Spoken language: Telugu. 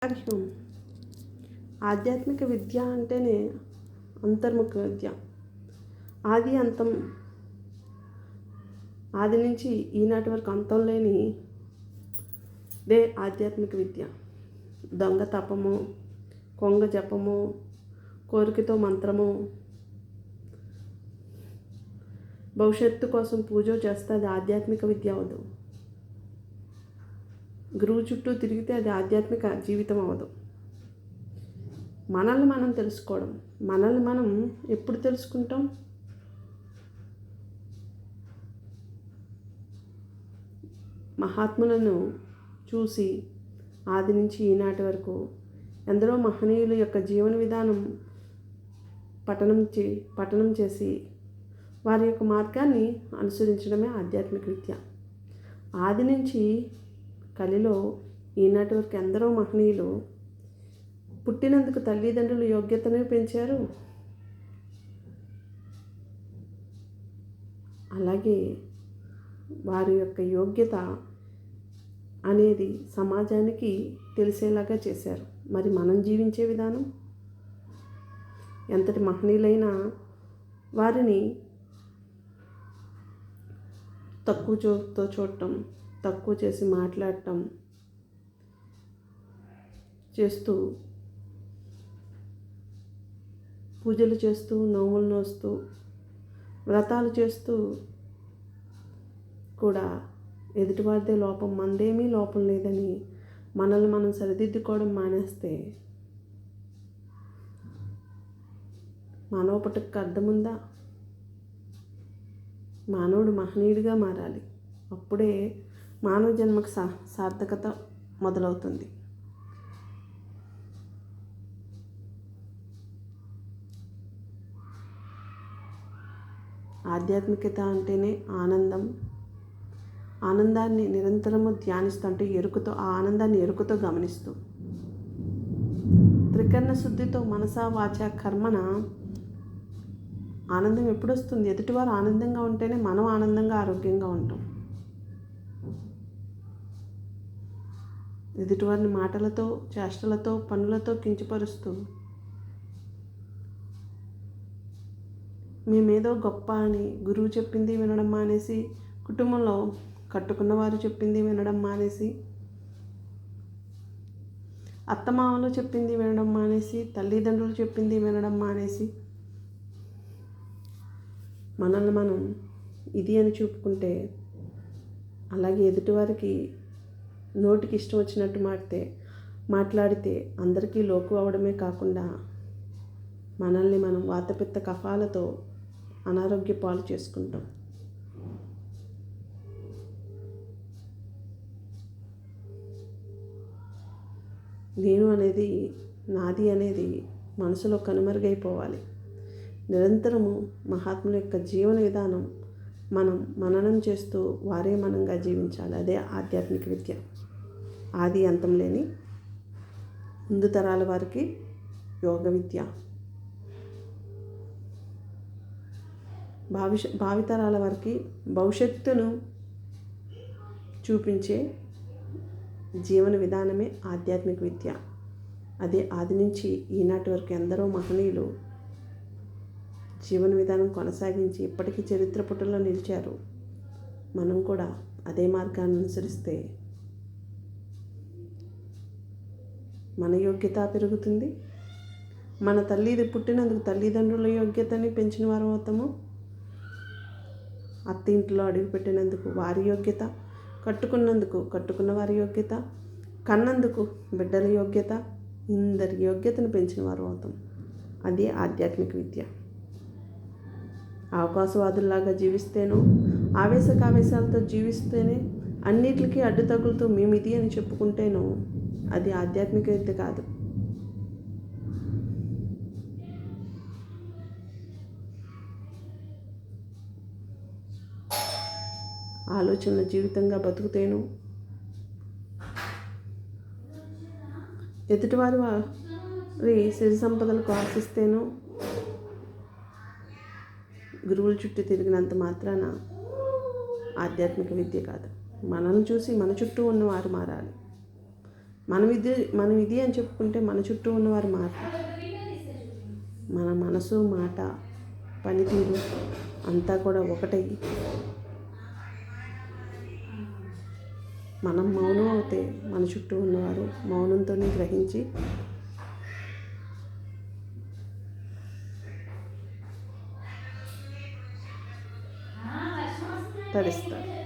హరి ఓం. ఆధ్యాత్మిక విద్య అంటేనే అంతర్ముఖ విద్య. ఆది అంతం, ఆది నుంచి ఈనాటి వరకు అంతం లేని దే ఆధ్యాత్మిక విద్య. దొంగ తపము, కొంగ జపము, కోరికతో మంత్రము, భవిష్యత్తు కోసం పూజ చేస్తే అది ఆధ్యాత్మిక విద్య అవ్వదు. గురువు చుట్టూ తిరిగితే అది ఆధ్యాత్మిక జీవితం అవ్వదు. మనల్ని మనం తెలుసుకోవడం. మనల్ని మనం ఎప్పుడు తెలుసుకుంటాం? మహాత్ములను చూసి ఆది నుంచి ఈనాటి వరకు ఎందరో మహనీయుల యొక్క జీవన విధానం పఠనం చేసి వారి యొక్క మార్గాన్ని అనుసరించడమే ఆధ్యాత్మిక విద్య. ఆది నుంచి కలిలో ఈనాటి వరకు ఎందరో మహనీయులు పుట్టినందుకు తల్లిదండ్రులు యోగ్యతను పెంచారు. అలాగే వారి యొక్క యోగ్యత అనేది సమాజానికి తెలిసేలాగా చేశారు. మరి మనం జీవించే విధానం, ఎంతటి మహనీయులైన వారిని తక్కువ చూపుతో చూడటం, తక్కువ చేసి మాట్లాడటం చేస్తూ, పూజలు చేస్తూ, నోములు నోస్తూ, వ్రతాలు చేస్తూ కూడా ఎదుటివారిదే లోపం, మనదేమీ లోపం లేదని మనల్ని మనం సరిదిద్దుకోవడం మానేస్తే మానవ పుట్టుకకు అర్థముందా? మానవుడు మహనీయుడిగా మారాలి. అప్పుడే మానవ జన్మకు సార్థకత మొదలవుతుంది. ఆధ్యాత్మికత అంటేనే ఆనందం. ఆనందాన్ని నిరంతరము ధ్యానిస్తూ, అంటే ఎరుకతో, ఆ ఆనందాన్ని ఎరుకతో గమనిస్తూ, త్రికరణ శుద్ధితో మనసా వాచ కర్మన ఆనందం ఎప్పుడు వస్తుంది? ఎదుటివారు ఆనందంగా ఉంటేనే మనం ఆనందంగా ఆరోగ్యంగా ఉంటాం. ఎదుటివారిని మాటలతో, చేష్టలతో, పనులతో కించపరుస్తూ మేమేదో గొప్ప అని గురువు చెప్పింది వినడం మానేసి, కుటుంబంలో కట్టుకున్నవారు చెప్పింది వినడం మానేసి, అత్తమామలు చెప్పింది వినడం మానేసి, తల్లిదండ్రులు చెప్పింది వినడం మానేసి, మనల్ని మనం ఇది అని చూపుకుంటే, అలాగే ఎదుటివారికి నోటికి ఇష్టం వచ్చినట్టు మాట్లాడితే అందరికీ లోకు అవడమే కాకుండా మనల్ని మనం వాతపిత్త కఫాలతో అనారోగ్య పాలు చేసుకుంటాం. నేను అనేది, నాది అనేది మనసులో కనుమరుగైపోవాలి. నిరంతరము మహాత్ముల యొక్క జీవన విధానం మనం మననం చేస్తూ వారే మనంగా జీవించాలి. అదే ఆధ్యాత్మిక విద్య. ఆది అంతం లేని ముందు తరాల వారికి యోగ విద్య, భావితరాల వారికి భవిష్యత్తును చూపించే జీవన విధానమే ఆధ్యాత్మిక విద్య. అదే ఆది నుంచి ఈనాటి వరకు ఎందరో మహనీయులు జీవన విధానం కొనసాగించి ఇప్పటికీ చరిత్ర పుటల్లో నిలిచారు. మనం కూడా అదే మార్గాన్ని అనుసరిస్తే మన యోగ్యత పెరుగుతుంది. మన పుట్టినందుకు తల్లిదండ్రుల యోగ్యతని పెంచిన వారు అవుతాము. అత్తింట్లో అడుగుపెట్టినందుకు వారి యోగ్యత, కట్టుకున్నందుకు కట్టుకున్న వారి యోగ్యత, కన్నందుకు బిడ్డల యోగ్యత, ఇందరి యోగ్యతను పెంచిన వారు అవుతాం. అది ఆధ్యాత్మిక విద్య. అవకాశవాదుల్లాగా జీవిస్తేనో, ఆవేశాలతో జీవిస్తేనే, అన్నిటికీ అడ్డు తగులుతూ మేము ఇది అని చెప్పుకుంటేనో అది ఆధ్యాత్మిక విద్య కాదు. ఆలోచనల జీవితంగా బతుకుతేను, ఎదుటివారి సిరి సంపదలకు ఆశిస్తేనో, గురువుల చుట్టూ తిరిగినంత మాత్రాన ఆధ్యాత్మిక విద్య కాదు. మనల్ని చూసి మన చుట్టూ ఉన్నవారు మారాలి. మనం ఇది అని చెప్పుకుంటే మన చుట్టూ ఉన్నవారు మారతారు. మన మనసు, మాట, పనితీరు అంతా కూడా ఒకటై మనం మౌనం అవుతే మన చుట్టూ ఉన్నవారు మౌనంతోనే గ్రహించి తరిస్తారు.